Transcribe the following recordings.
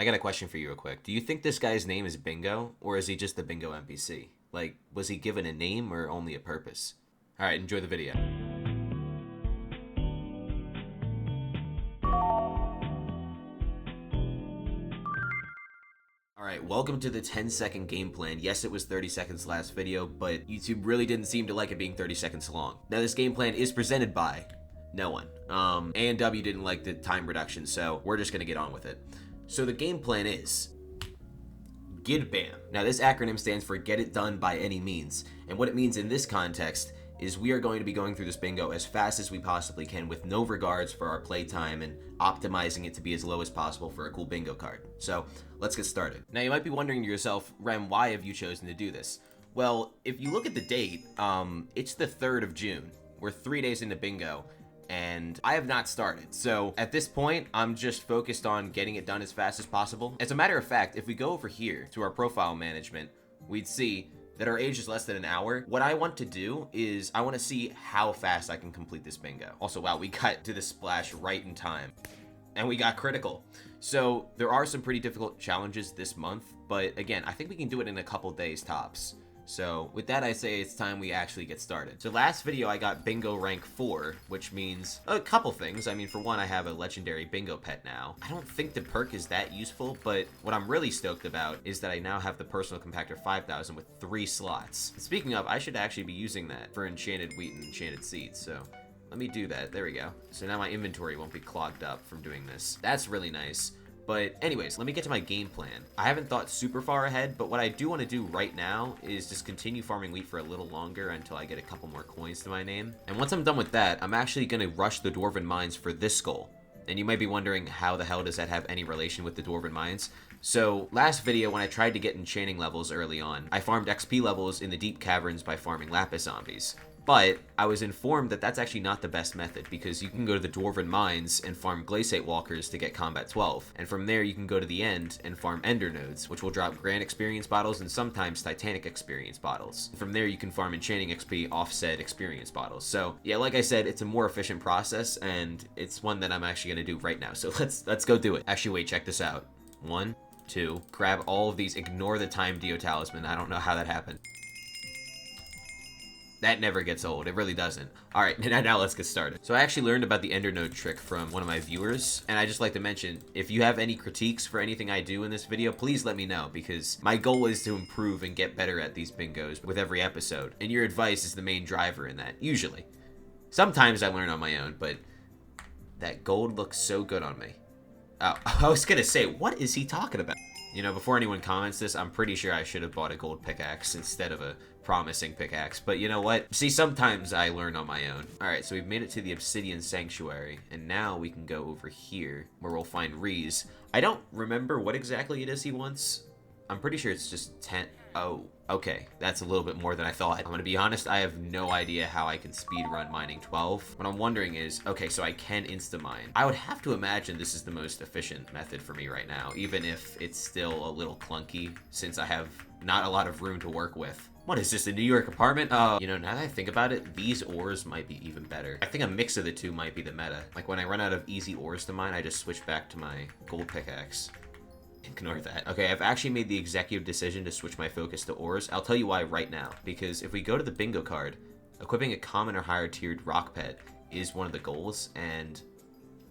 I got a question for you real quick. Do you think this guy's name is Bingo, or is he just the Bingo NPC? Like, was he given a name or only a purpose? Alright, enjoy the video. Alright, welcome to the 10-second game plan. Yes, it was 30 seconds last video, but YouTube really didn't seem to like it being 30 seconds long. Now, this game plan is presented by no one. A&W didn't like the time reduction, so we're just gonna get on with it. So the game plan is GIDBAM. Now, this acronym stands for Get It Done by Any Means, and what it means in this context is we are going to be going through this bingo as fast as we possibly can with no regards for our playtime and optimizing it to be as low as possible for a cool bingo card. So let's get started. Now, you might be wondering to yourself, Rem, why have you chosen to do this? Well, if you look at the date, it's the 3rd of June. We're 3 days into bingo, and I have not started. So at this point, I'm just focused on getting it done as fast as possible. As a matter of fact, if we go over here to our profile management, we'd see that our age is less than an hour. What I want to do is I want to see how fast I can complete this bingo. Also, wow, we got to the splash right in time. And we got critical. So there are some pretty difficult challenges this month, but again, I think we can do it in a couple days tops. So with that, I say it's time we actually get started. So last video, I got bingo rank 4, which means a couple things. I mean, for one, I have a legendary bingo pet now. I don't think the perk is that useful, but what I'm really stoked about is that I now have the personal compactor 5000 with 3 slots. And speaking of, I should actually be using that for enchanted wheat and enchanted seeds. So let me do that. There we go. So now my inventory won't be clogged up from doing this. That's really nice. But anyways, let me get to my game plan. I haven't thought super far ahead, but what I do want to do right now is just continue farming wheat for a little longer until I get a couple more coins to my name. And once I'm done with that, I'm actually going to rush the Dwarven Mines for this goal. And you might be wondering, how the hell does that have any relation with the Dwarven Mines? So last video, when I tried to get enchanting levels early on, I farmed XP levels in the deep caverns by farming lapis zombies. But I was informed that that's actually not the best method, because you can go to the Dwarven Mines and farm Glacite Walkers to get Combat 12. And from there, you can go to the end and farm Ender Nodes, which will drop Grand Experience bottles and sometimes Titanic Experience bottles. From there, you can farm Enchanting XP offset Experience bottles. So yeah, like I said, it's a more efficient process, and it's one that I'm actually going to do right now. So let's go do it. Actually, wait, check this out. 1, 2, grab all of these, ignore the Timedeo talisman. I don't know how that happened. That never gets old. It really doesn't. All right, now let's get started. So I actually learned about the Ender Node trick from one of my viewers, and I just like to mention, if you have any critiques for anything I do in this video, please let me know, because my goal is to improve and get better at these bingos with every episode, and your advice is the main driver in that, usually. Sometimes I learn on my own, but that gold looks so good on me. Oh, I was gonna say, what is he talking about? You know, before anyone comments this, I'm pretty sure I should have bought a gold pickaxe instead of a promising pickaxe. But you know what? See, sometimes I learn on my own. All right, so we've made it to the Obsidian Sanctuary, and now we can go over here where we'll find Reese. I don't remember what exactly it is he wants. I'm pretty sure it's just 10. Oh, okay. That's a little bit more than I thought. I'm gonna be honest, I have no idea how I can speedrun mining 12. What I'm wondering is, okay, so I can insta-mine. I would have to imagine this is the most efficient method for me right now, even if it's still a little clunky, since I have not a lot of room to work with. What is this, a New York apartment? You know, now that I think about it, these ores might be even better. I think a mix of the two might be the meta. Like when I run out of easy ores to mine, I just switch back to my gold pickaxe. Ignore that. Okay, I've actually made the executive decision to switch my focus to ores. I'll tell you why right now. Because if we go to the bingo card, equipping a common or higher tiered rock pet is one of the goals, and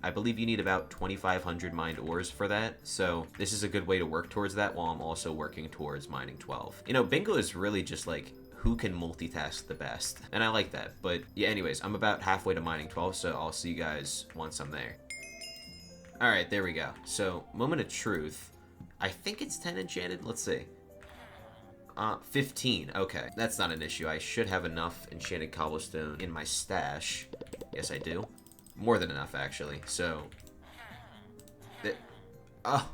I believe you need about 2,500 mined ores for that. So this is a good way to work towards that while I'm also working towards mining 12. You know, bingo is really just like who can multitask the best, and I like that. But yeah, anyways, I'm about halfway to mining 12, so I'll see you guys once I'm there. All right, there we go. So moment of truth. I think it's 10 enchanted. Let's see. 15. Okay, that's not an issue. I should have enough enchanted cobblestone in my stash. Yes, I do. More than enough, actually. So, oh,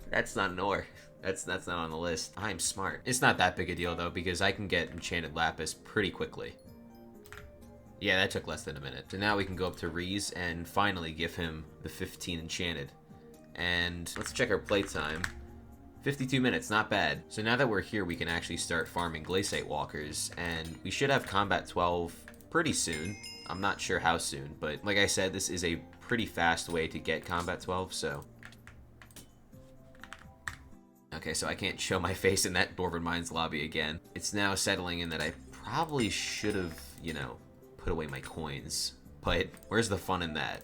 that's not an ore. That's not on the list. I'm smart. It's not that big a deal though, because I can get enchanted lapis pretty quickly. Yeah, that took less than a minute. So now we can go up to Reese and finally give him the 15 enchanted. And let's check our playtime. 52 minutes, not bad. So now that we're here, we can actually start farming Glacite Walkers, and we should have Combat 12 pretty soon. I'm not sure how soon, but like I said, this is a pretty fast way to get Combat 12, so Okay, so I can't show my face in that Dwarven Mines lobby again. It's now settling in that I probably should have, you know, put away my coins. But where's the fun in that?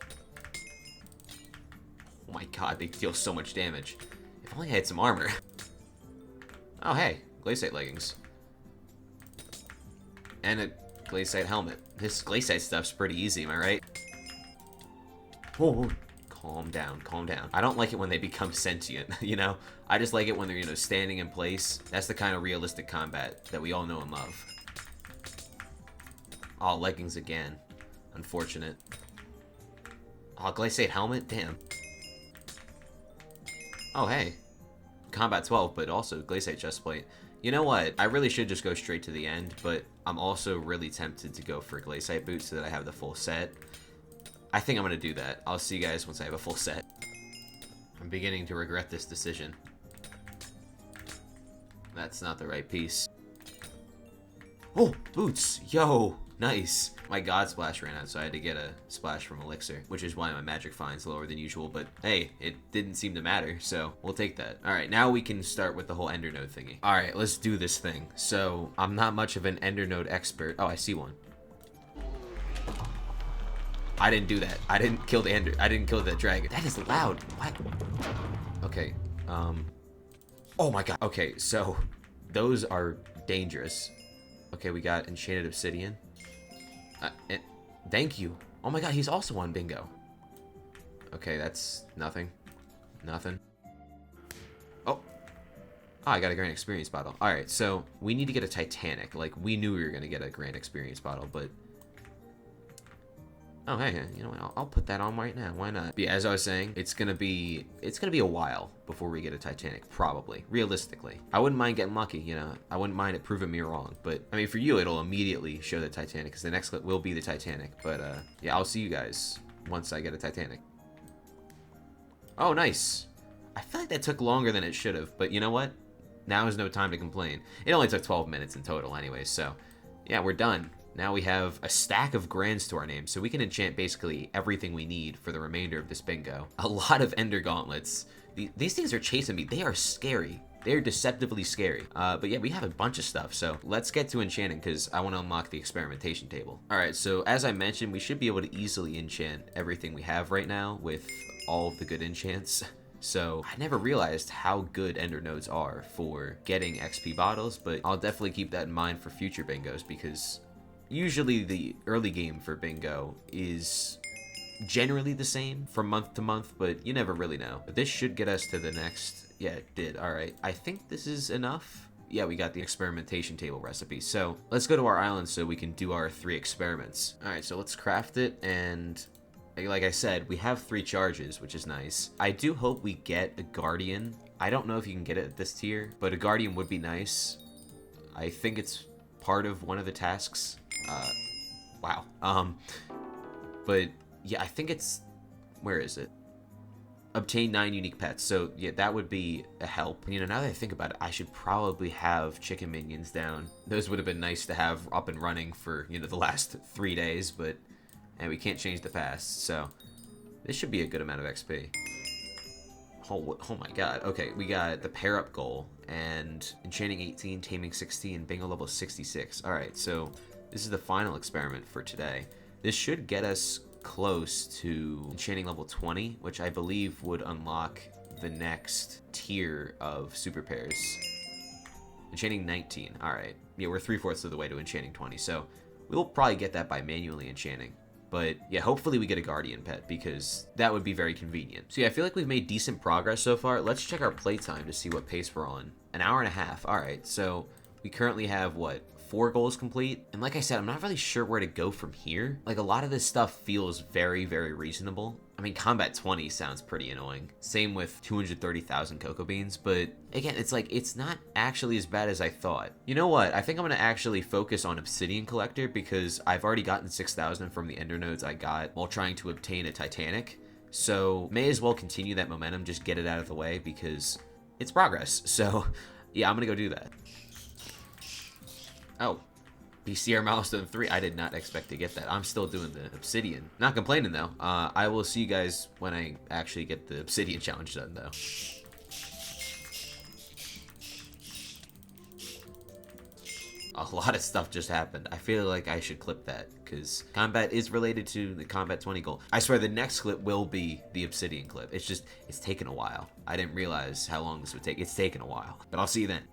Oh my god, they deal so much damage. If only I had some armor. Oh hey, Glacite leggings. And a Glacite helmet. This Glacite stuff's pretty easy, am I right? Oh, calm down, calm down. I don't like it when they become sentient, you know? I just like it when they're, you know, standing in place. That's the kind of realistic combat that we all know and love. Oh, leggings again. Unfortunate. Oh, Glacite helmet? Damn. Oh, hey. Combat 12, but also Glacite chestplate. You know what? I really should just go straight to the end, but I'm also really tempted to go for Glacite boots so that I have the full set. I think I'm going to do that. I'll see you guys once I have a full set. I'm beginning to regret this decision. That's not the right piece. Oh, boots! Yo! Nice! My God Splash ran out, so I had to get a splash from Elixir, which is why my magic find's lower than usual, but hey, it didn't seem to matter, so we'll take that. Alright, now we can start with the whole Ender Node thingy. Alright, let's do this thing. So, I'm not much of an Ender Node expert. Oh, I see one. I didn't do that. I didn't kill the Ender. I didn't kill the dragon. That is loud. What? Okay, oh my god. Okay, so, those are dangerous. Okay, we got Enchanted Obsidian. Thank you. Oh my god, he's also on bingo. Okay, that's nothing. Nothing. Oh. Oh, I got a Grand Experience bottle. Alright, so we need to get a Titanic. Like, we knew we were going to get a Grand Experience bottle, but... Oh, hey, you know what? I'll put that on right now. Why not? But yeah, as I was saying, it's gonna be a while before we get a Titanic, probably. Realistically. I wouldn't mind getting lucky, you know. I wouldn't mind it proving me wrong. But, I mean, for you, it'll immediately show the Titanic, because the next clip will be the Titanic. But, yeah, I'll see you guys once I get a Titanic. Oh, nice. I feel like that took longer than it should have, but you know what? Now is no time to complain. It only took 12 minutes in total anyway, so, yeah, we're done. Now we have a stack of grands to our name, so we can enchant basically everything we need for the remainder of this bingo. A lot of Ender Gauntlets. These things are chasing me. They are scary. They're deceptively scary. But yeah, we have a bunch of stuff, so let's get to enchanting because I want to unlock the experimentation table. Alright, so as I mentioned, we should be able to easily enchant everything we have right now with all of the good enchants. So I never realized how good Ender Nodes are for getting XP bottles, but I'll definitely keep that in mind for future bingos because usually the early game for bingo is generally the same from month to month, but you never really know. But this should get us to the next. Yeah, it did. All right. I think this is enough. Yeah, we got the experimentation table recipe. So let's go to our island so we can do our 3 experiments. All right, so let's craft it. And like I said, we have 3 charges, which is nice. I do hope we get a guardian. I don't know if you can get it at this tier, but a guardian would be nice. I think it's part of one of the tasks. Wow. But yeah, I think it's, where is it? Obtain 9 unique pets. So yeah, that would be a help. You know, now that I think about it, I should probably have chicken minions down. Those would have been nice to have up and running for, you know, the last 3 days, but and we can't change the past. So this should be a good amount of XP. Oh my god. Okay, we got the pair up goal and enchanting 18, taming 16, bingo level 66. All right, so this is the final experiment for today. This should get us close to enchanting level 20, which I believe would unlock the next tier of super pairs. Enchanting 19. All right. Yeah, we're 3/4 of the way to enchanting 20, so we'll probably get that by manually enchanting. But yeah, hopefully we get a guardian pet because that would be very convenient. So yeah, I feel like we've made decent progress so far. Let's check our playtime to see what pace we're on. An hour and a half. All right, so we currently have, what, 4 goals complete? And like I said, I'm not really sure where to go from here. Like, a lot of this stuff feels very, very reasonable. I mean, combat 20 sounds pretty annoying. Same with 230,000 cocoa beans, but again, it's like, it's not actually as bad as I thought. You know what? I think I'm gonna actually focus on Obsidian Collector because I've already gotten 6,000 from the Ender Nodes I got while trying to obtain a Titanic. So, may as well continue that momentum, just get it out of the way because it's progress. So, yeah, I'm gonna go do that. Oh, BCR milestone 3. I did not expect to get that. I'm still doing the obsidian. Not complaining though. I will see you guys when I actually get the obsidian challenge done though. A lot of stuff just happened. I feel like I should clip that because combat is related to the combat 20 goal. I swear the next clip will be the obsidian clip. It's taken a while. I didn't realize how long this would take. It's taken a while, but I'll see you then.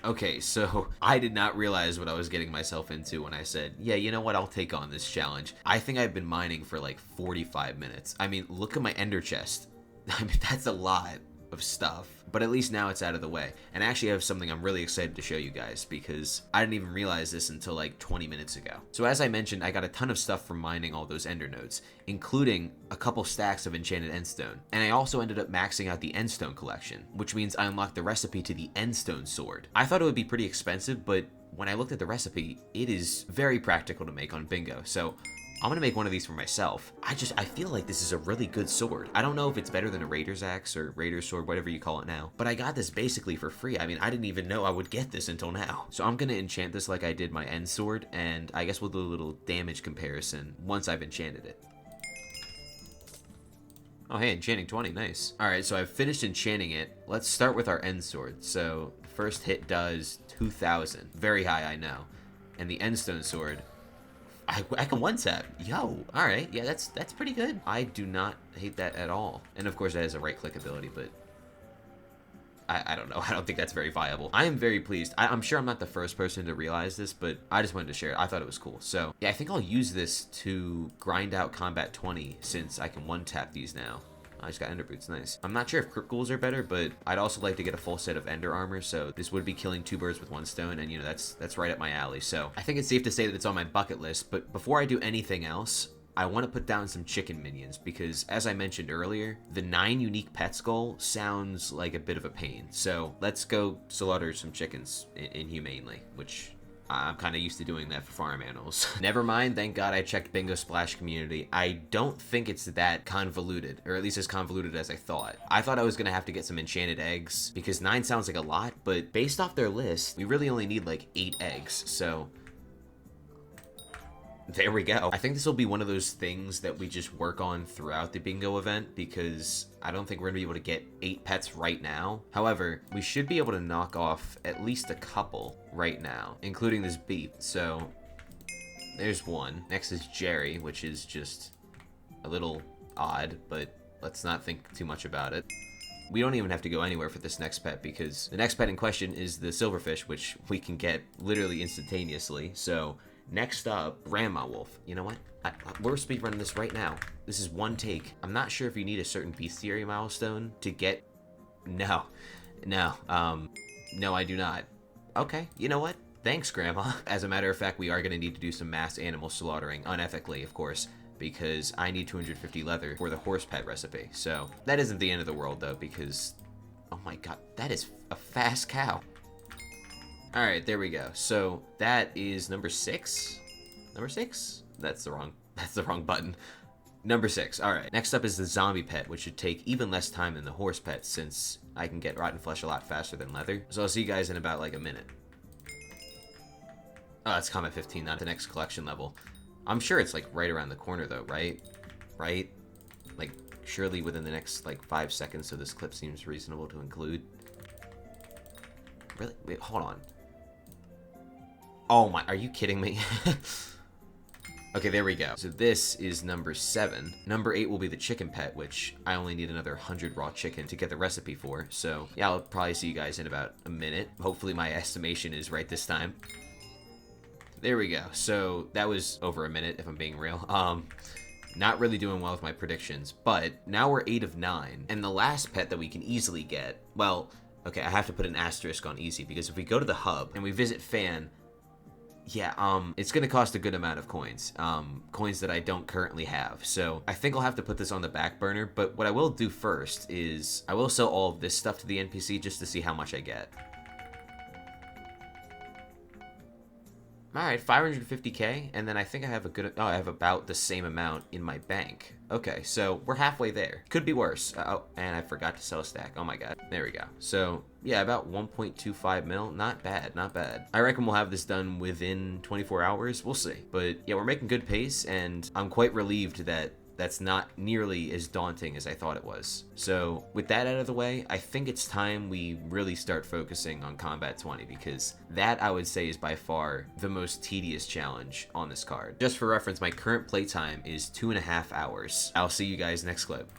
Okay, so I did not realize what I was getting myself into when I said, yeah, you know what, I'll take on this challenge. I think I've been mining for like 45 minutes. I mean, look at my ender chest. I mean, that's a lot of stuff, but at least now it's out of the way. And I actually have something I'm really excited to show you guys because I didn't even realize this until like 20 minutes ago. So as I mentioned, I got a ton of stuff from mining all those ender nodes, including a couple stacks of enchanted endstone. And I also ended up maxing out the endstone collection, which means I unlocked the recipe to the endstone sword. I thought it would be pretty expensive, but when I looked at the recipe, it is very practical to make on bingo. So I'm gonna make one of these for myself. I feel like this is a really good sword. I don't know if it's better than a Raider's Axe or Raider's Sword, whatever you call it now, but I got this basically for free. I mean, I didn't even know I would get this until now. So I'm gonna enchant this like I did my end sword, and I guess we'll do a little damage comparison once I've enchanted it. Oh, hey, enchanting 20, nice. All right, so I've finished enchanting it. Let's start with our end sword. So first hit does 2,000, very high, I know. And the endstone sword, I can one tap. Yo, all right, yeah, that's pretty good. I do not hate that at all. And of course, that has a right click ability, but I don't know. I don't think that's very viable. I am very pleased. I'm sure I'm not the first person to realize this, but I just wanted to share it. I thought it was cool. So yeah, I think I'll use this to grind out combat 20 since I can one tap these now. I just got ender boots, nice. I'm not sure if crit ghouls are better, but I'd also like to get a full set of ender armor, so this would be killing 2 birds with 1 stone, and you know, that's right up my alley. So I think it's safe to say that it's on my bucket list, but before I do anything else, I want to put down some chicken minions because, as I mentioned earlier, the 9 unique pets goal sounds like a bit of a pain. So let's go slaughter some chickens inhumanely, which I'm kind of used to doing that for farm animals. Never mind, thank God I checked Bingo Splash community. I don't think it's that convoluted, or at least as convoluted as I thought. I thought I was gonna have to get some enchanted eggs, because 9 sounds like a lot, but based off their list, we really only need like 8 eggs, so there we go. I think this will be one of those things that we just work on throughout the bingo event because I don't think we're gonna be able to get 8 pets right now. However, we should be able to knock off at least a couple right now, including this beef. So there's one. Next is Jerry, which is just a little odd, but let's not think too much about it. We don't even have to go anywhere for this next pet because the next pet in question is the silverfish, which we can get literally instantaneously. So next up, Grandma Wolf. You know what? We're speedrunning this right now. This is one take. I'm not sure if you need a certain bestiary milestone to get... No, I do not. Okay, you know what? Thanks, Grandma. As a matter of fact, we are going to need to do some mass animal slaughtering, unethically, of course, because I need 250 leather for the horse pet recipe. So that isn't the end of the world, though, because... Oh my god, that is a fast cow. Alright, there we go. So that is number 6. Number 6? That's the wrong button. Number 6. Alright. Next up is the zombie pet, which should take even less time than the horse pet since I can get rotten flesh a lot faster than leather. So I'll see you guys in about like a minute. Oh, it's combat 15, not the next collection level. I'm sure it's like right around the corner though, right? Right? Like surely within the next like 5 seconds, so this clip seems reasonable to include. Really? Wait, hold on. Oh my, are you kidding me? Okay, there we go. So this is number 7. Number 8 will be the chicken pet, which I only need another 100 raw chicken to get the recipe for. So yeah, I'll probably see you guys in about a minute. Hopefully my estimation is right this time. There we go. So that was over a minute, if I'm being real. Not really doing well with my predictions, but now we're 8 of 9. And the last pet that we can easily get, well, okay, I have to put an asterisk on easy, because if we go to the hub and we visit Fan, yeah, it's gonna cost a good amount of coins. Coins that I don't currently have. So I think I'll have to put this on the back burner, but what I will do first is I will sell all of this stuff to the NPC just to see how much I get. Alright, 550k, and then I think I have I have about the same amount in my bank. Okay, so we're halfway there. Could be worse. Oh, and I forgot to sell a stack. Oh my god. There we go. So, yeah, about 1.25 mil. Not bad, not bad. I reckon we'll have this done within 24 hours. We'll see. But, yeah, we're making good pace, and I'm quite relieved that that's not nearly as daunting as I thought it was. So with that out of the way, I think it's time we really start focusing on Combat 20, because that I would say is by far the most tedious challenge on this card. Just for reference, my current playtime is 2.5 hours. I'll see you guys next clip.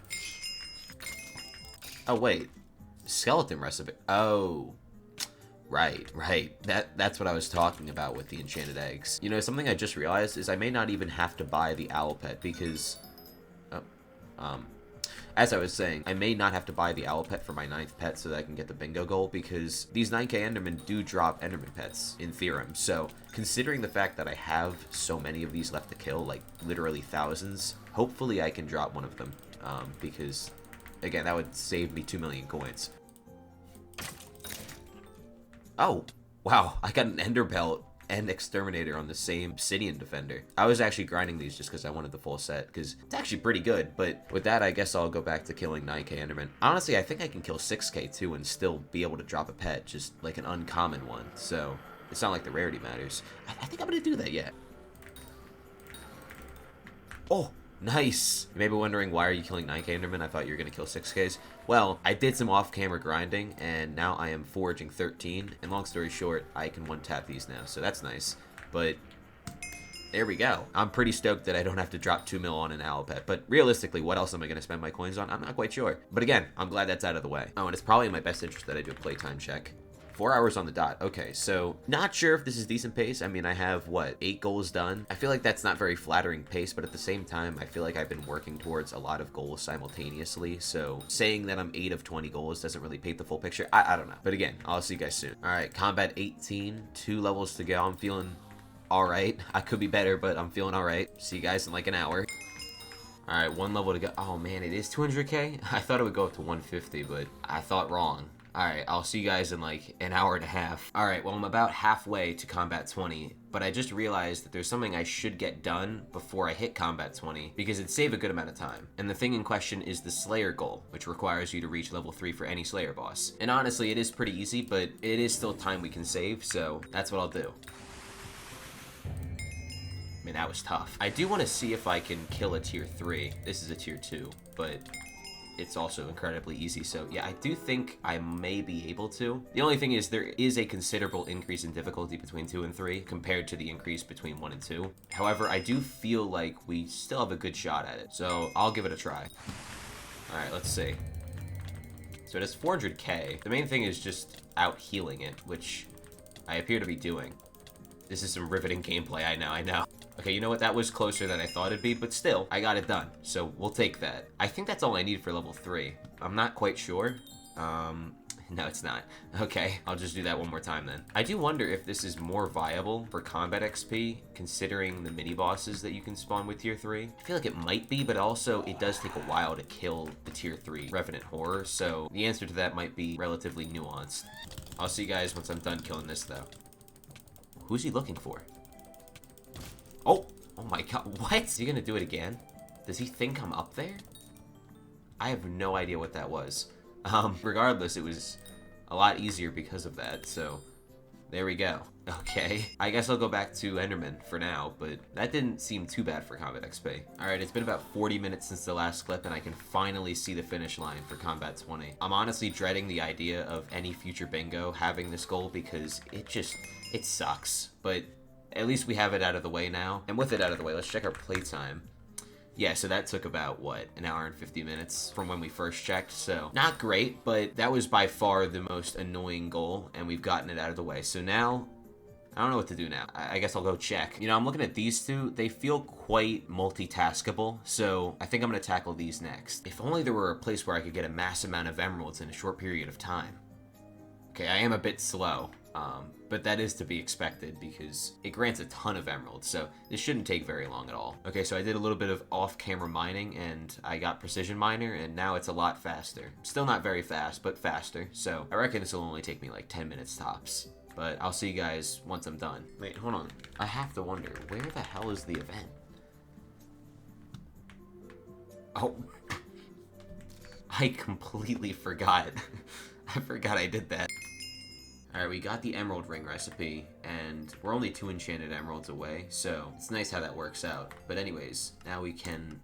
Oh wait, skeleton recipe. Oh. Right. That's what I was talking about with the enchanted eggs. You know, something I just realized is I may not even have to buy the owl pet because, as I was saying, I may not have to buy the owl pet for my 9th pet so that I can get the bingo goal, because these 9k Endermen do drop Enderman pets in Theorem. So considering the fact that I have so many of these left to kill, like literally thousands, hopefully I can drop one of them, because again, that would save me 2 million coins. Oh, wow, I got an Ender Belt and Exterminator on the same Obsidian Defender. I was actually grinding these just because I wanted the full set, because it's actually pretty good, but with that, I guess I'll go back to killing 9k Enderman. Honestly, I think I can kill 6k too and still be able to drop a pet, just like an uncommon one, so it's not like the rarity matters. I think I'm gonna do that, yeah. Oh, nice. You may be wondering, why are you killing 9k Enderman? I thought you were going to kill 6ks. Well, I did some off-camera grinding, and now I am foraging 13, and long story short, I can one-tap these now, so that's nice. But there we go. I'm pretty stoked that I don't have to drop 2 mil on an owl pet, but realistically, what else am I going to spend my coins on? I'm not quite sure. But again, I'm glad that's out of the way. Oh, and it's probably in my best interest that I do a playtime check. 4 hours on the dot. Okay, so not sure if this is decent pace. I mean, I have, what, 8 goals done? I feel like that's not very flattering pace, but at the same time, I feel like I've been working towards a lot of goals simultaneously, so saying that I'm 8 of 20 goals doesn't really paint the full picture. I don't know. But again, I'll see you guys soon. All right, combat 18, 2 levels to go. I'm feeling all right. I could be better, but I'm feeling all right. See you guys in like an hour. All right, 1 level to go. Oh man, it is 200k? I thought it would go up to 150, but I thought wrong. Alright, I'll see you guys in like an hour and a half. Alright, well I'm about halfway to Combat 20, but I just realized that there's something I should get done before I hit Combat 20, because it'd save a good amount of time. And the thing in question is the Slayer goal, which requires you to reach level 3 for any Slayer boss. And honestly, it is pretty easy, but it is still time we can save, so that's what I'll do. I mean, that was tough. I do want to see if I can kill a tier 3. This is a tier 2, but it's also incredibly easy, so yeah, I do think I may be able to. The only thing is there is a considerable increase in difficulty between 2 and 3 compared to the increase between 1 and 2. However, I do feel like we still have a good shot at it, so I'll give it a try. All right, let's see. So it has 400k. The main thing is just out healing it, which I appear to be doing. This is some riveting gameplay, I know. Okay, you know what? That was closer than I thought it'd be, but still, I got it done. So we'll take that. I think that's all I need for level 3. I'm not quite sure. No, it's not. Okay, I'll just do that one more time then. I do wonder if this is more viable for combat XP, considering the mini-bosses that you can spawn with tier 3. I feel like it might be, but also it does take a while to kill the tier 3 Revenant Horror, so the answer to that might be relatively nuanced. I'll see you guys once I'm done killing this, though. Who's he looking for? Oh my god, what? Is he gonna do it again? Does he think I'm up there? I have no idea what that was. Regardless, it was a lot easier because of that, so there we go. Okay, I guess I'll go back to Enderman for now, but that didn't seem too bad for Combat XP. Alright, it's been about 40 minutes since the last clip, and I can finally see the finish line for Combat 20. I'm honestly dreading the idea of any future bingo having this goal, because it sucks, but at least we have it out of the way now. And with it out of the way, let's check our playtime. Yeah, so that took about, what, an hour and 50 minutes from when we first checked, so not great, but that was by far the most annoying goal, and we've gotten it out of the way. So now, I don't know what to do now. I guess I'll go check. You know, I'm looking at these two. They feel quite multitaskable, so I think I'm going to tackle these next. If only there were a place where I could get a mass amount of emeralds in a short period of time. Okay, I am a bit slow. But that is to be expected because it grants a ton of emeralds, so this shouldn't take very long at all. Okay, so I did a little bit of off-camera mining, and I got Precision Miner, and now it's a lot faster. Still not very fast, but faster, so I reckon this will only take me like 10 minutes tops. But I'll see you guys once I'm done. Wait, hold on. I have to wonder, where the hell is the event? Oh. I completely forgot. I forgot I did that. Alright, we got the emerald ring recipe, and we're only 2 enchanted emeralds away, so it's nice how that works out. But anyways, now we can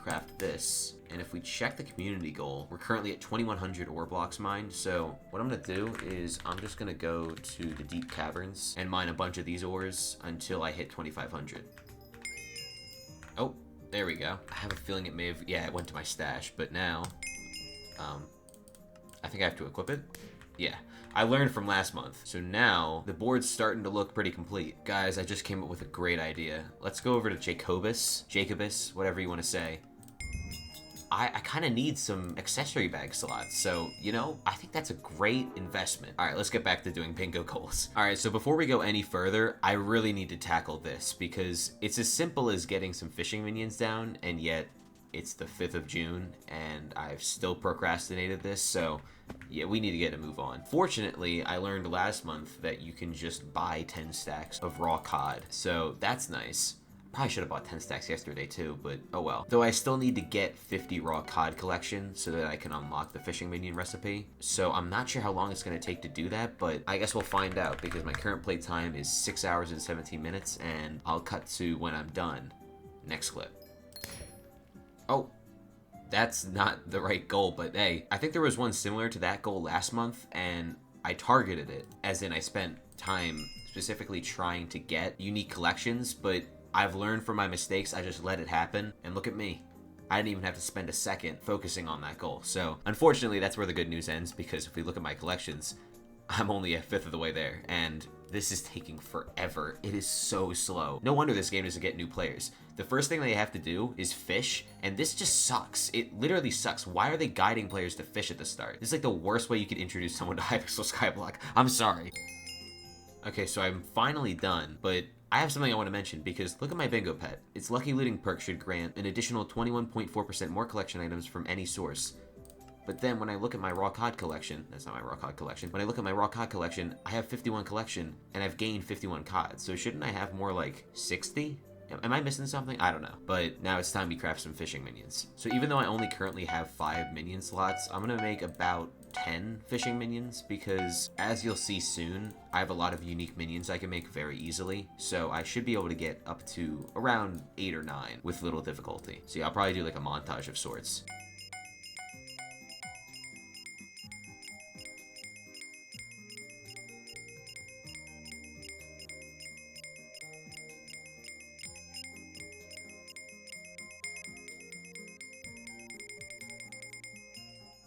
craft this. And if we check the community goal, we're currently at 2,100 ore blocks mined. So what I'm gonna do is I'm just gonna go to the deep caverns and mine a bunch of these ores until I hit 2,500. Oh, there we go. I have a feeling it may have, yeah, it went to my stash, but now, I think I have to equip it. Yeah, I learned from last month. So now the board's starting to look pretty complete. Guys, I just came up with a great idea. Let's go over to Jawbus, whatever you want to say. I kind of need some accessory bag slots, so, you know, I think that's a great investment. All right, let's get back to doing bingo goals. All right, so before we go any further, I really need to tackle this because it's as simple as getting some fishing minions down, and yet it's the 5th of June, and I've still procrastinated this, so yeah, we need to get a move on. Fortunately, I learned last month that you can just buy 10 stacks of raw cod, so that's nice. Probably should have bought 10 stacks yesterday too, but oh well. Though I still need to get 50 raw cod collection so that I can unlock the fishing minion recipe. So I'm not sure how long it's going to take to do that, but I guess we'll find out because my current play time is 6 hours and 17 minutes, and I'll cut to when I'm done. Next clip. Oh, that's not the right goal, but hey, I think there was one similar to that goal last month, and I targeted it, as in I spent time specifically trying to get unique collections, but I've learned from my mistakes. I just let it happen, and look at me. I didn't even have to spend a second focusing on that goal. So unfortunately, that's where the good news ends, because if we look at my collections, I'm only a 5th of the way there, and this is taking forever. It is so slow. No wonder this game doesn't get new players. The first thing they have to do is fish, and this just sucks. It literally sucks. Why are they guiding players to fish at the start? This is like the worst way you could introduce someone to Hypixel Skyblock. I'm sorry. Okay, so I'm finally done, but I have something I want to mention because look at my bingo pet. Its lucky looting perk should grant an additional 21.4% more collection items from any source. But then when I look at my raw cod collection, that's not my raw cod collection. When I look at my raw cod collection, I have 51 collection and I've gained 51 cod. So shouldn't I have more like 60? Am I missing something? I don't know. But now it's time to craft some fishing minions. So even though I only currently have 5 minion slots, I'm gonna make about 10 fishing minions because as you'll see soon, I have a lot of unique minions I can make very easily. So I should be able to get up to around 8 or 9 with little difficulty. So yeah, I'll probably do like a montage of sorts.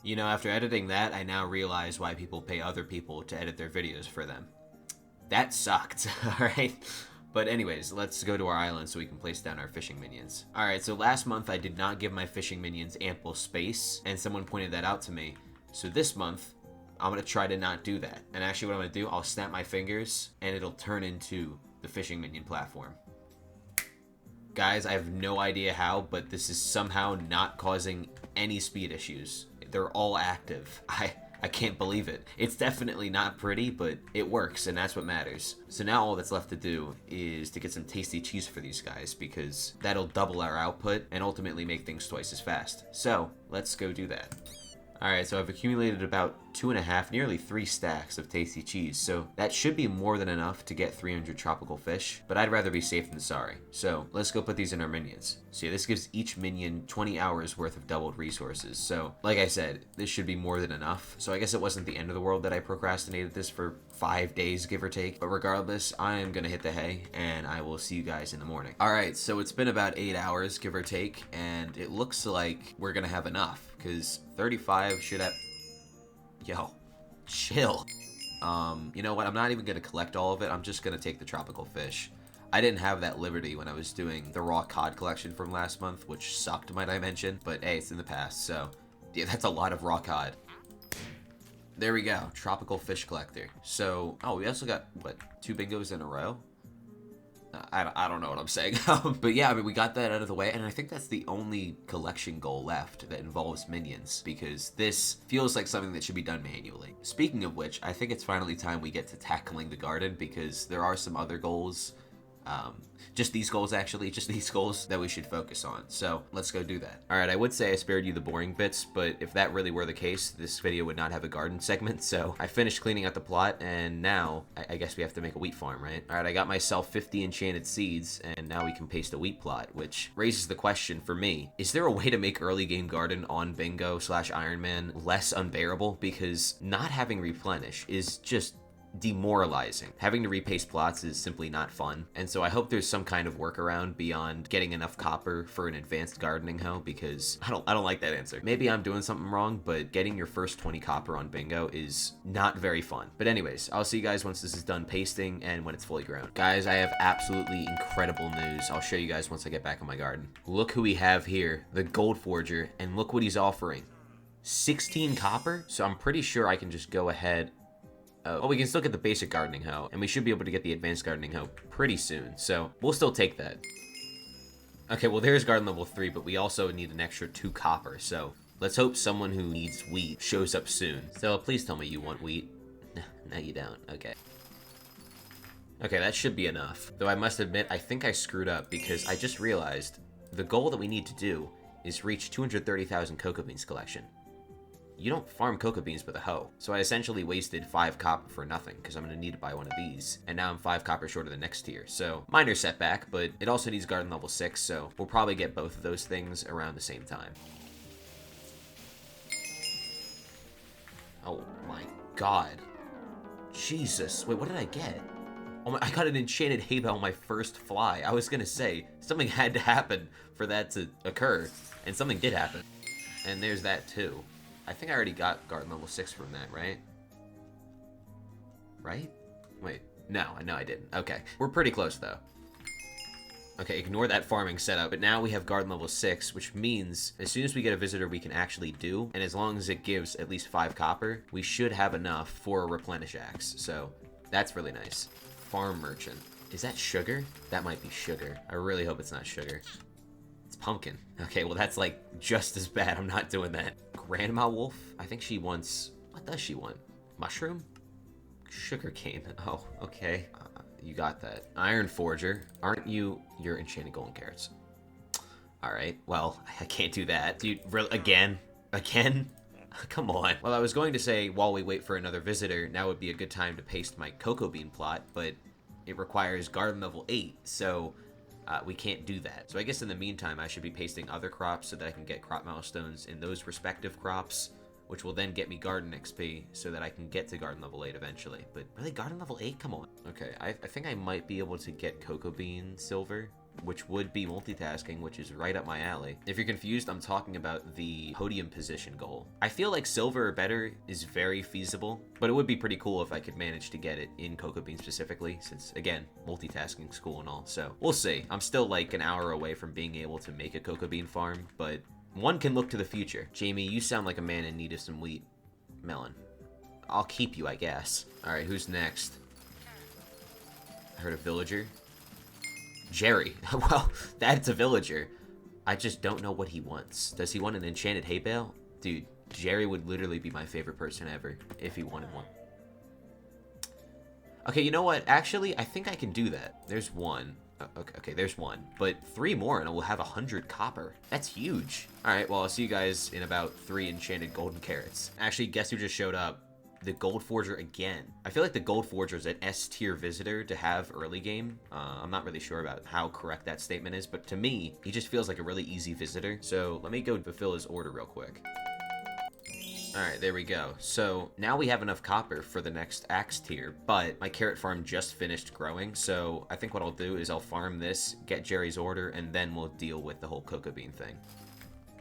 You know, after editing that, I now realize why people pay other people to edit their videos for them. That sucked, alright? But anyways, let's go to our island so we can place down our fishing minions. Alright, so last month I did not give my fishing minions ample space, and someone pointed that out to me. So this month, I'm gonna try to not do that. And actually what I'm gonna do, I'll snap my fingers, and it'll turn into the fishing minion platform. Guys, I have no idea how, but this is somehow not causing any speed issues. They're all active. I can't believe it. It's definitely not pretty, but it works, and that's what matters. So now all that's left to do is to get some tasty cheese for these guys, because that'll double our output and ultimately make things twice as fast. So let's go do that. Alright, so I've accumulated about 2.5, nearly 3 stacks of tasty cheese, so that should be more than enough to get 300 tropical fish, but I'd rather be safe than sorry. So let's go put these in our minions. So yeah, this gives each minion 20 hours worth of doubled resources, so like I said, this should be more than enough. So I guess it wasn't the end of the world that I procrastinated this for 5 days, give or take, but regardless, I am gonna hit the hay, and I will see you guys in the morning. Alright, so it's been about 8 hours, give or take, and it looks like we're gonna have enough, because 35 should have... Yo, chill. You know what? I'm not even going to collect all of it. I'm just going to take the tropical fish. I didn't have that liberty when I was doing the raw cod collection from last month, which sucked, might I mention. But hey, it's in the past, so yeah, that's a lot of raw cod. There we go. Tropical fish collector. So, oh, we also got, what, 2 bingos in a row? I don't know what I'm saying. But yeah, I mean, we got that out of the way, and I think that's the only collection goal left that involves minions, because this feels like something that should be done manually. Speaking of which, I think it's finally time we get to tackling the garden, because there are some other goals Just these goals, actually, just these goals that we should focus on. So let's go do that. All right, I would say I spared you the boring bits, but if that really were the case, this video would not have a garden segment. So I finished cleaning out the plot, and now I guess we have to make a wheat farm, right? All right, I got myself 50 enchanted seeds, and now we can paste a wheat plot, which raises the question for me, is there a way to make early game garden on Bingo / Iron Man less unbearable? Because not having replenish is just demoralizing. Having to repaste plots is simply not fun, and so I hope there's some kind of workaround beyond getting enough copper for an advanced gardening hoe, because I don't like that answer. Maybe I'm doing something wrong, but getting your first 20 copper on Bingo is not very fun. But anyways, I'll see you guys once this is done pasting and when it's fully grown. Guys, I have absolutely incredible news. I'll show you guys once I get back in my garden. Look who we have here, the Gold Forger, and look what he's offering. 16 copper? So I'm pretty sure I can just go ahead. Oh, we can still get the basic gardening hoe, and we should be able to get the advanced gardening hoe pretty soon, so we'll still take that. Okay, well there's garden level 3, but we also need an extra 2 copper, so let's hope someone who needs wheat shows up soon. So please tell me you want wheat. No, you don't. Okay. Okay, that should be enough. Though I must admit, I think I screwed up because I just realized the goal that we need to do is reach 230,000 cocoa beans collection. You don't farm cocoa beans with a hoe. So I essentially wasted 5 copper for nothing because I'm going to need to buy one of these. And now I'm 5 copper short of the next tier. So minor setback, but it also needs garden level 6. So we'll probably get both of those things around the same time. Oh my god. Jesus. Wait, what did I get? Oh my, I got an enchanted hay bale on my first fly. I was going to say something had to happen for that to occur. And something did happen. And there's that too. I think I already got garden level 6 from that, right? Right? Wait, no, I didn't. Okay, we're pretty close though. Okay, ignore that farming setup, but now we have garden level 6, which means as soon as we get a visitor we can actually do, and as long as it gives at least 5 copper, we should have enough for a replenish axe, so that's really nice. Farm merchant. Is that sugar? That might be sugar. I really hope it's not sugar. It's pumpkin. Okay, well that's like just as bad. I'm not doing that. Grandma Wolf? I think she wants... What does she want? Mushroom? Sugarcane. Oh, okay. You got that. Iron Forger. Aren't you... You're enchanted golden carrots. Alright, well, I can't do that. Dude, really? Again? Again? Come on. Well, I was going to say, while we wait for another visitor, now would be a good time to paste my cocoa bean plot, but it requires garden level 8, so... we can't do that. So I guess in the meantime, I should be pasting other crops so that I can get crop milestones in those respective crops, which will then get me garden XP so that I can get to garden level 8 eventually. But really, garden level 8? Come on. Okay, I think I might be able to get cocoa bean silver, which would be multitasking, which is right up my alley. If you're confused, I'm talking about the podium position goal. I feel like silver or better is very feasible, but it would be pretty cool if I could manage to get it in cocoa bean specifically, since again, multitasking school and all. So we'll see. I'm still like an hour away from being able to make a cocoa bean farm, but one can look to the future. Jamie, you sound like a man in need of some wheat. Melon. I'll keep you, I guess. All right, who's next? I heard a villager. Jerry. Well, that's a villager. I just don't know what he wants. Does he want an enchanted hay bale? Dude, Jerry would literally be my favorite person ever if he wanted one. Okay, you know what? Actually, I think I can do that. There's one. Okay, there's one. But 3 more and we'll have 100 copper. That's huge. All right, well, I'll see you guys in about 3 enchanted golden carrots. Actually, guess who just showed up? The Gold Forger again. I feel like the Gold Forger is an S-tier visitor to have early game. I'm not really sure about how correct that statement is, but to me, he just feels like a really easy visitor. So let me go fulfill his order real quick. All right, there we go. So now we have enough copper for the next axe tier, but my carrot farm just finished growing. So I think what I'll do is I'll farm this, get Jerry's order, and then we'll deal with the whole cocoa bean thing.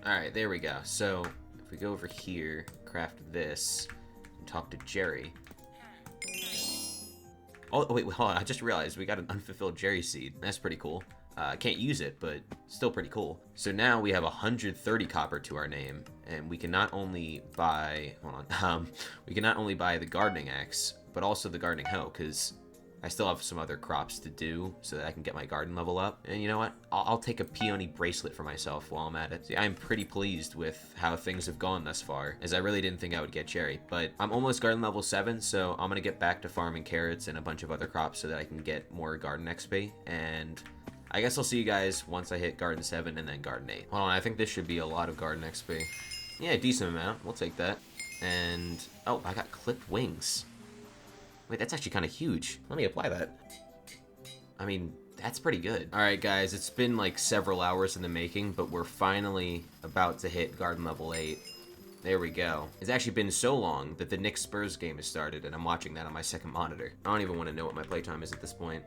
All right, there we go. So if we go over here, craft this, talk to Jerry. Oh, wait, hold on. I just realized we got an unfulfilled Jerry seed. That's pretty cool. I can't use it, but still pretty cool. So now we have 130 copper to our name, and we can not only buy, hold on, we can not only buy the gardening axe, but also the gardening hoe, because I still have some other crops to do so that I can get my garden level up. And you know what? I'll take a peony bracelet for myself while I'm at it. See, I'm pretty pleased with how things have gone thus far, as I really didn't think I would get cherry. But I'm almost garden level 7, so I'm gonna get back to farming carrots and a bunch of other crops so that I can get more garden XP. And I guess I'll see you guys once I hit garden 7 and then garden 8. Hold on, I think this should be a lot of garden XP. Yeah, decent amount. We'll take that. And, oh, I got clipped wings. Wait, that's actually kind of huge. Let me apply that. I mean, that's pretty good. All right, guys, it's been like several hours in the making, but we're finally about to hit garden level 8. There we go. It's actually been so long that the Knicks Spurs game has started, and I'm watching that on my second monitor. I don't even want to know what my playtime is at this point.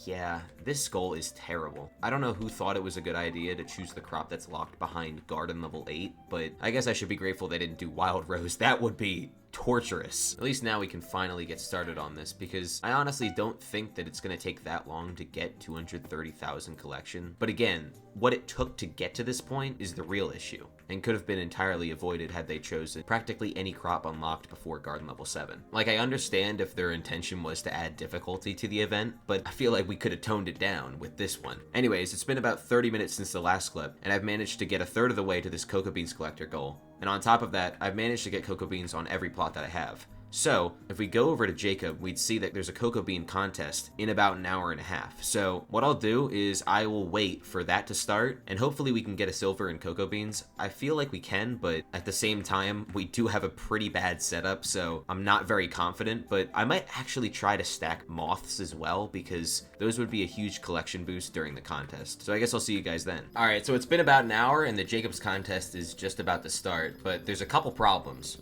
Yeah, this goal is terrible. I don't know who thought it was a good idea to choose the crop that's locked behind garden level 8, but I guess I should be grateful they didn't do wild rose. That would be torturous. At least now we can finally get started on this, because I honestly don't think that it's going to take that long to get 230,000 collection. But again, what it took to get to this point is the real issue, and could have been entirely avoided had they chosen practically any crop unlocked before garden level 7. Like, I understand if their intention was to add difficulty to the event, but I feel like we could have toned it down with this one. Anyways, it's been about 30 minutes since the last clip, and I've managed to get a third of the way to this cocoa beans collector goal. And on top of that, I've managed to get cocoa beans on every plot that I have. So, if we go over to Jacob, we'd see that there's a cocoa bean contest in about an hour and a half. So, what I'll do is I will wait for that to start, and hopefully we can get a silver in cocoa beans. I feel like we can, but at the same time, we do have a pretty bad setup, so I'm not very confident, but I might actually try to stack moths as well, because those would be a huge collection boost during the contest. So I guess I'll see you guys then. Alright, so it's been about an hour, and the Jacobs contest is just about to start, but there's a couple problems.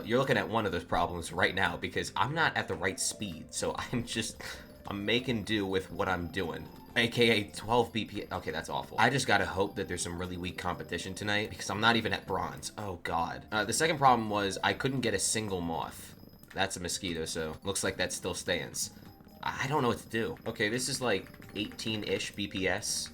You're looking at one of those problems right now because I'm not at the right speed, so I'm making do with what I'm doing. AKA 12 BP. Okay, that's awful. I just gotta hope that there's some really weak competition tonight because I'm not even at bronze. Oh god. The second problem was I couldn't get a single moth. That's a mosquito, so looks like that still stands. I don't know what to do. Okay, this is like 18-ish BPS.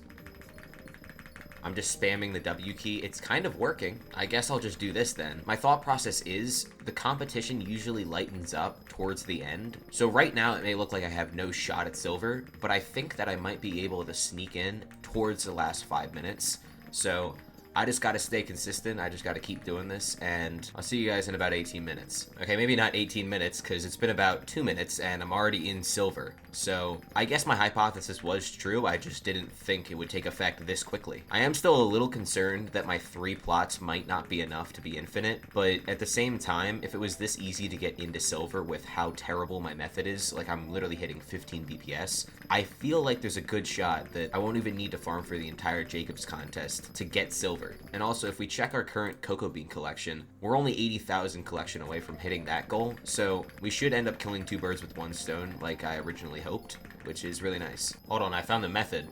I'm just spamming the W key. It's kind of working. I guess I'll just do this then. My thought process is the competition usually lightens up towards the end. So right now it may look like I have no shot at silver, but I think that I might be able to sneak in towards the last 5 minutes. So I just gotta stay consistent. I just gotta keep doing this, and I'll see you guys in about 18 minutes. Okay, maybe not 18 minutes, because it's been about 2 minutes, and I'm already in silver. So I guess my hypothesis was true. I just didn't think it would take effect this quickly. I am still a little concerned that my 3 plots might not be enough to be infinite, but at the same time, if it was this easy to get into silver with how terrible my method is, like I'm literally hitting 15 BPS, I feel like there's a good shot that I won't even need to farm for the entire Jacobs contest to get silver. And also, if we check our current cocoa bean collection, we're only 80,000 collection away from hitting that goal, so we should end up killing 2 birds with 1 stone like I originally hoped, which is really nice. Hold on, I found the method.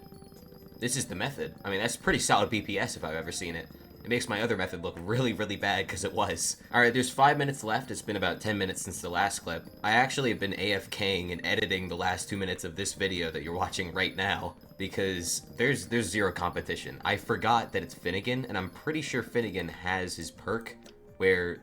This is the method. I mean, that's pretty solid BPS if I've ever seen it. It makes my other method look really, really bad because it was. Alright, there's 5 minutes left. It's been about 10 minutes since the last clip. I actually have been AFKing and editing the last 2 minutes of this video that you're watching right now because there's zero competition. I forgot that it's Finnegan, and I'm pretty sure Finnegan has his perk where...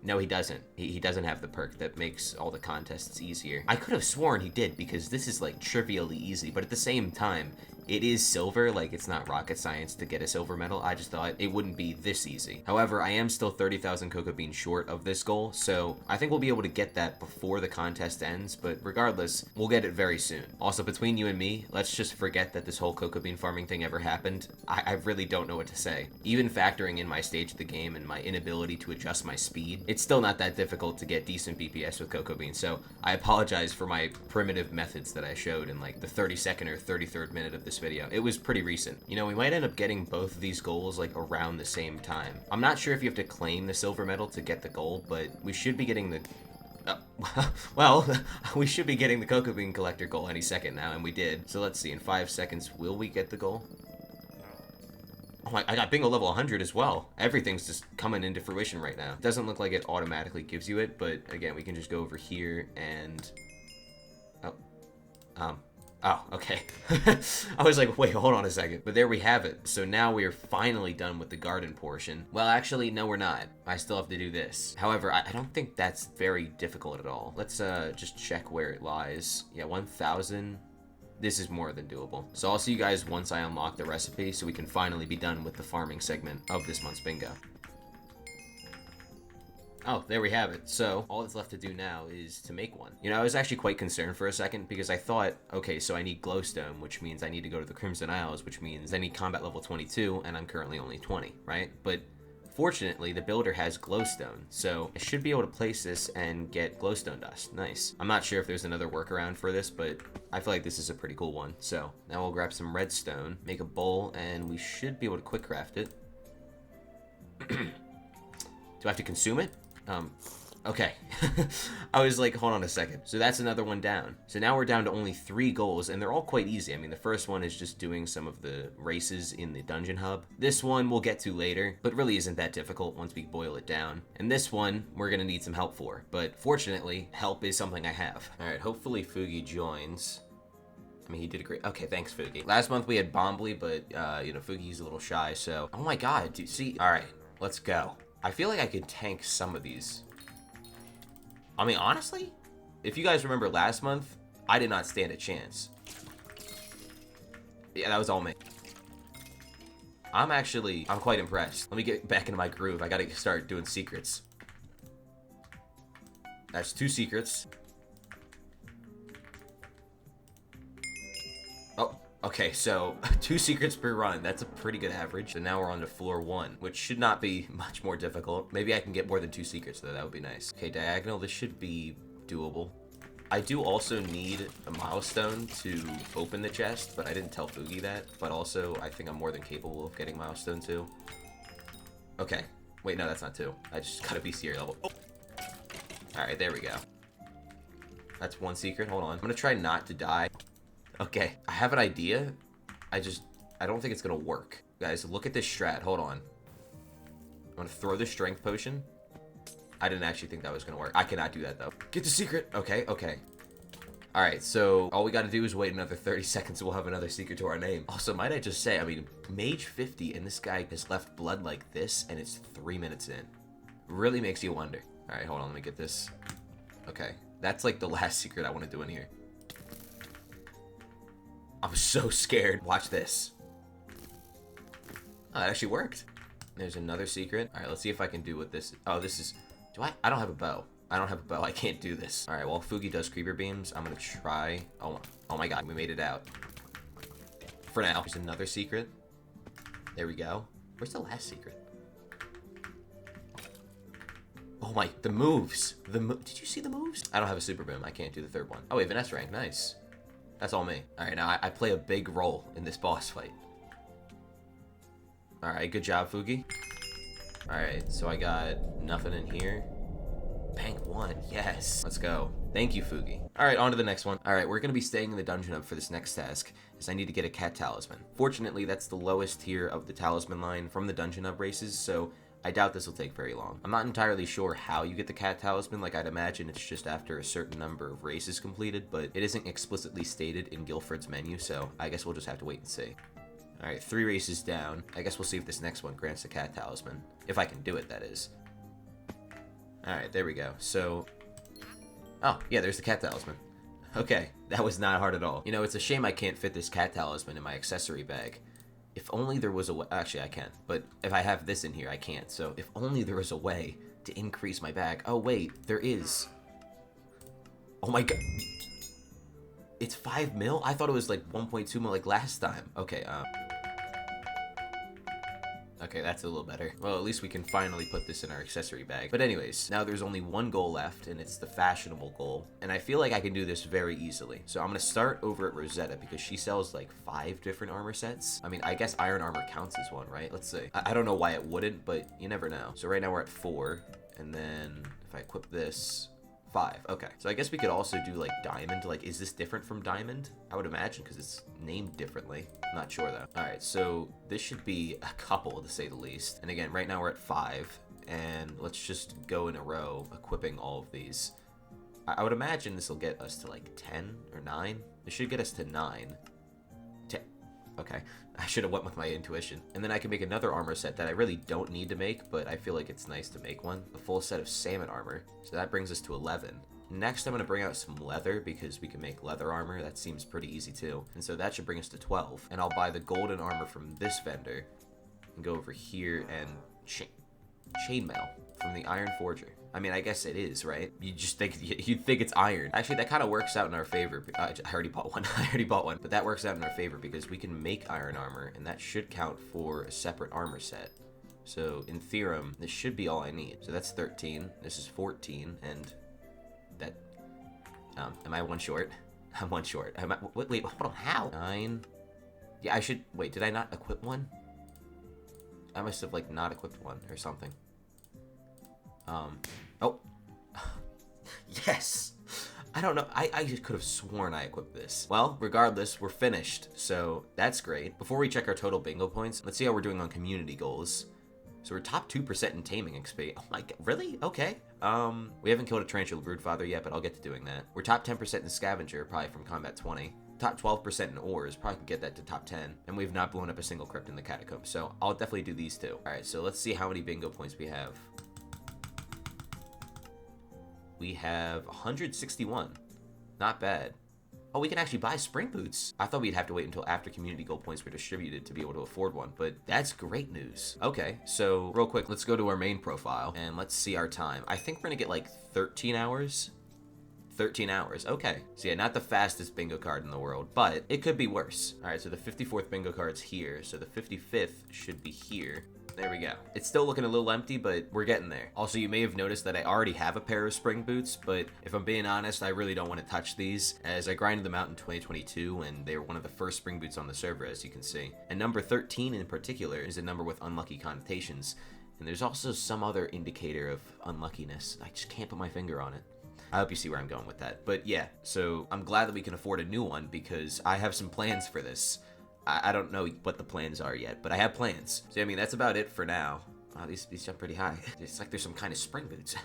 No, he doesn't. He doesn't have the perk that makes all the contests easier. I could have sworn he did because this is like trivially easy, but at the same time, it is silver, like it's not rocket science to get a silver medal. I just thought it wouldn't be this easy. However, I am still 30,000 cocoa beans short of this goal, so I think we'll be able to get that before the contest ends, but regardless, we'll get it very soon. Also, between you and me, let's just forget that this whole cocoa bean farming thing ever happened. I really don't know what to say. Even factoring in my stage of the game and my inability to adjust my speed, it's still not that difficult to get decent BPS with cocoa beans, so I apologize for my primitive methods that I showed in like the 32nd or 33rd minute of this video. It was pretty recent. You know, we might end up getting both of these goals like around the same time. I'm not sure if you have to claim the silver medal to get the goal, but we should be getting the... well, we should be getting the cocoa bean collector goal any second now, and we did. So let's see, in 5 seconds, will we get the goal? Oh, I got bingo level 100 as well. Everything's just coming into fruition right now. It doesn't look like it automatically gives you it, but again, we can just go over here and... Oh, okay. I was like, wait, hold on a second. But there we have it. So now we are finally done with the garden portion. Well, actually, no, we're not. I still have to do this. However, I don't think that's very difficult at all. Let's just check where it lies. Yeah, 1,000. This is more than doable. So I'll see you guys once I unlock the recipe so we can finally be done with the farming segment of this month's bingo. Oh, there we have it. So all that's left to do now is to make one. You know, I was actually quite concerned for a second because I thought, okay, so I need glowstone, which means I need to go to the Crimson Isles, which means I need combat level 22, and I'm currently only 20, right? But fortunately, the builder has glowstone, so I should be able to place this and get glowstone dust. Nice. I'm not sure if there's another workaround for this, but I feel like this is a pretty cool one. So now we'll grab some redstone, make a bowl, and we should be able to quick craft it. Do I have to consume it? Okay. I was like, hold on a second. So that's another one down. So now we're down to only 3 goals, and they're all quite easy. I mean, the first one is just doing some of the races in the dungeon hub. This one we'll get to later, but really isn't that difficult once we boil it down. And this one, we're gonna need some help for. But fortunately, help is something I have. All right, hopefully Fugi joins. I mean, he did a great... Okay, thanks, Fugi. Last month we had Bombly, but, you know, Fugi's a little shy, so... Oh my god, dude, see... All right, let's go. I feel like I could tank some of these. I mean, honestly, if you guys remember last month, I did not stand a chance. Yeah, that was all me. I'm quite impressed. Let me get back into my groove. I gotta start doing secrets. That's 2 secrets. Oh, okay, so 2 secrets per run. That's a pretty good average. So now we're on to floor 1, which should not be much more difficult. Maybe I can get more than 2 secrets, though. That would be nice. Okay, diagonal. This should be doable. I do also need a milestone to open the chest, but I didn't tell Fugi that. But also, I think I'm more than capable of getting milestone 2. Okay. Wait, no, that's not 2. I just gotta be CR level. Oh. Alright, there we go. That's 1 secret. Hold on. I'm gonna try not to die. Okay, I have an idea. I don't think it's gonna work. Guys, look at this strat. Hold on. I'm gonna throw the strength potion. I didn't actually think that was gonna work. I cannot do that, though. Get the secret. Okay, okay. All right, so all we gotta do is wait another 30 seconds. We'll have another secret to our name. Also, might I just say, I mean, Mage 50, and this guy has left blood like this, and it's 3 minutes in. Really makes you wonder. All right, hold on. Let me get this. Okay, that's like the last secret I want to do in here. I'm so scared. Watch this. Oh, that actually worked. There's another secret. All right, let's see if I can do what this... Oh, this is... I don't have a bow. I don't have a bow. I can't do this. All right, while Fugi does creeper beams, I'm going to try... Oh my god, we made it out. For now. There's another secret. There we go. Where's the last secret? Oh my... The moves. Did you see the moves? I don't have a super boom. I can't do the 3rd one. Oh, we have an S rank. Nice. That's all me. Alright, now I play a big role in this boss fight. Alright, good job, Fugi. Alright, so I got nothing in here. Bank 1, yes. Let's go. Thank you, Fugi. Alright, on to the next one. Alright, we're going to be staying in the dungeon hub for this next task, as I need to get a cat talisman. Fortunately, that's the lowest tier of the talisman line from the dungeon hub races, so I doubt this will take very long. I'm not entirely sure how you get the cat talisman, like I'd imagine it's just after a certain number of races completed, but it isn't explicitly stated in Guilford's menu, so I guess we'll just have to wait and see. Alright, 3 races down. I guess we'll see if this next one grants the cat talisman. If I can do it, that is. Alright, there we go. So... Oh, yeah, there's the cat talisman. Okay, that was not hard at all. You know, it's a shame I can't fit this cat talisman in my accessory bag. If only there was a way... Actually, I can. But if I have this in here, I can't. So if only there was a way to increase my bag. Oh, wait. There is. Oh, my god. It's 5 mil? I thought it was like 1.2 mil like last time. Okay, Okay, that's a little better. Well, at least we can finally put this in our accessory bag. But anyways, now there's only 1 goal left, and it's the fashionable goal. And I feel like I can do this very easily. So I'm going to start over at Rosetta, because she sells like 5 different armor sets. I mean, I guess iron armor counts as one, right? Let's see. I don't know why it wouldn't, but you never know. So right now we're at 4, and then if I equip this... 5. Okay. So I guess we could also do like diamond. Like, is this different from diamond? I would imagine because it's named differently. I'm not sure though. All right. So this should be a couple to say the least. And again, right now we're at 5 and let's just go in a row equipping all of these. I would imagine this will get us to like 10 or 9. It should get us to 9. 10. Okay, I should have went with my intuition. And then I can make another armor set that I really don't need to make, but I feel like it's nice to make one. A full set of salmon armor. So that brings us to 11. Next, I'm going to bring out some leather because we can make leather armor. That seems pretty easy too. And so that should bring us to 12. And I'll buy the golden armor from this vendor and go over here and chainmail from the Iron Forger. I mean, I guess it is, right? You just think, you'd think it's iron. Actually, that kind of works out in our favor. I already bought one. I already bought one. But that works out in our favor because we can make iron armor, and that should count for a separate armor set. So, in theorem, this should be all I need. So that's 13. This is 14, and that... am I one short? I'm one short. Wait, hold on, how? 9... Yeah, I should... Wait, did I not equip one? I must have, like, not equipped one or something. Oh. Yes! I don't know. I just could have sworn I equipped this. Well, regardless, we're finished. So, that's great. Before we check our total bingo points, let's see how we're doing on community goals. So we're top 2% in taming XP. Oh my god, really? Okay. We haven't killed a Tarantula Broodfather yet, but I'll get to doing that. We're top 10% in Scavenger, probably from Combat 20. Top 12% in Ores, probably can get that to top 10. And we've not blown up a single crypt in the Catacombs, so I'll definitely do these two. Alright, so let's see how many bingo points we have. We have 161. Not bad. Oh, we can actually buy spring boots. I thought we'd have to wait until after community gold points were distributed to be able to afford one, but that's great news. Okay, so real quick, let's go to our main profile and let's see our time. I think we're gonna get like 13 hours. 13 hours, okay. So yeah, not the fastest bingo card in the world, but it could be worse. All right, so the 54th bingo card's here, so the 55th should be here. There we go. It's still looking a little empty, but we're getting there. Also, you may have noticed that I already have a pair of spring boots, but if I'm being honest, I really don't want to touch these, as I grinded them out in 2022, and they were one of the first spring boots on the server, as you can see. And number 13 in particular is a number with unlucky connotations, and there's also some other indicator of unluckiness. I just can't put my finger on it. I hope you see where I'm going with that. But yeah, so I'm glad that we can afford a new one, because I have some plans for this. I don't know what the plans are yet, but I have plans. So, I mean, that's about it for now. Wow, these jump pretty high. It's like there's some kind of spring boots.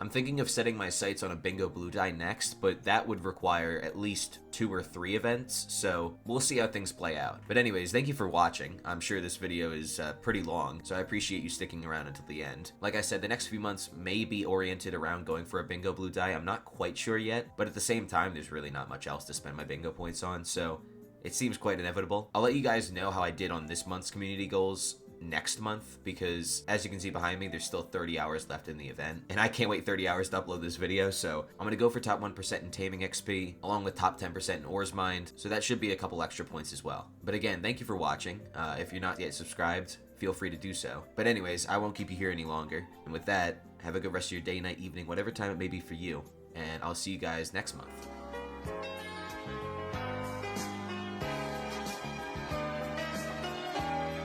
I'm thinking of setting my sights on a bingo blue die next, but that would require at least 2 or 3 events, so we'll see how things play out. But anyways, thank you for watching. I'm sure this video is pretty long, so I appreciate you sticking around until the end. Like I said, the next few months may be oriented around going for a bingo blue die. I'm not quite sure yet, but at the same time, there's really not much else to spend my bingo points on, so it seems quite inevitable. I'll let you guys know how I did on this month's community goals next month, because as you can see behind me, there's still 30 hours left in the event, and I can't wait 30 hours to upload this video, so I'm gonna go for top 1% in taming XP, along with top 10% in ores mined, so that should be a couple extra points as well. But again, thank you for watching. If you're not yet subscribed, feel free to do so. But anyways, I won't keep you here any longer, and with that, have a good rest of your day, night, evening, whatever time it may be for you, and I'll see you guys next month.